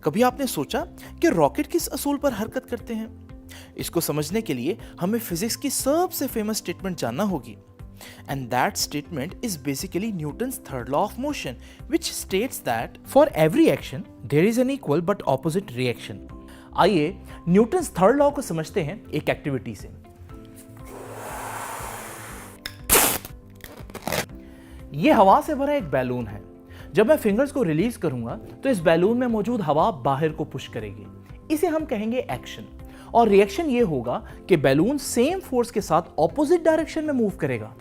कभी आपने सोचा कि रॉकेट किस असूल पर हरकत करते हैं? इसको समझने के लिए हमें फिजिक्स की सबसे फेमस स्टेटमेंट जानना होगी। And that statement is basically Newton's third law of motion, which states that for every action there is an equal but opposite reaction. आइए न्यूटन्स थर्ड लॉ को समझते हैं एक एक्टिविटी से। यह हवा से भरा एक बैलून है। जब मैं फिंगर्स को रिलीज करूंगा तो इस बैलून में मौजूद हवा बाहर को पुश करेगी। इसे हम कहेंगे एक्शन। और रिएक्शन ये होगा कि बैलून सेम फोर्स के साथ ऑपोजिट डायरेक्शन में मूव करेगा।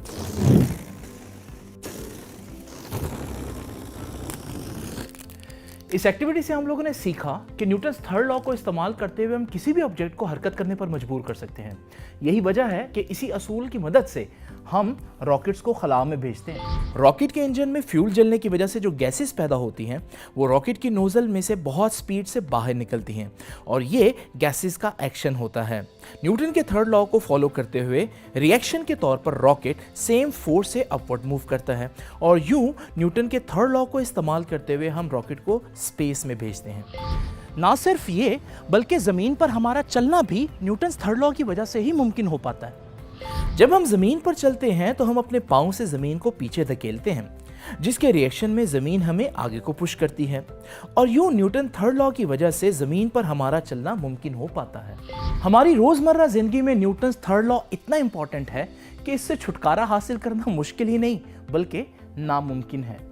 इस एक्टिविटी से हम लोगों ने सीखा कि न्यूटन्स थर्ड लॉ को इस्तेमाल करते हुए हम किसी भी ऑब्जेक्ट को हरकत करने पर मजबूर कर सकते हैं। यही वजह है कि इसी असूल की मदद से हम रॉकेट्स को खला में भेजते हैं। रॉकेट के इंजन में फ्यूल जलने की वजह से जो गैसेस पैदा होती हैं वो रॉकेट की नोजल में से बहुत स्पीड से बाहर निकलती हैं और ये गैसेस का एक्शन होता है। न्यूटन के थर्ड लॉ को फॉलो करते हुए रिएक्शन के तौर पर रॉकेट सेम फोर्स से अपवर्ड मूव करता है और यूं न्यूटन के थर्ड लॉ को इस्तेमाल करते हुए हम रॉकेट को स्पेस में भेजते हैं। ना सिर्फ ये बल्कि ज़मीन पर हमारा चलना भी न्यूटन्स थर्ड लॉ की वजह से ही मुमकिन हो पाता है। जब हम ज़मीन पर चलते हैं तो हम अपने पाँव से ज़मीन को पीछे धकेलते हैं, जिसके रिएक्शन में ज़मीन हमें आगे को पुश करती है और यूं न्यूटन थर्ड लॉ की वजह से ज़मीन पर हमारा चलना मुमकिन हो पाता है। हमारी रोज़मर्रा ज़िंदगी में न्यूटन्स थर्ड लॉ इतना इंपॉर्टेंट है कि इससे छुटकारा हासिल करना मुश्किल ही नहीं बल्कि नामुमकिन है।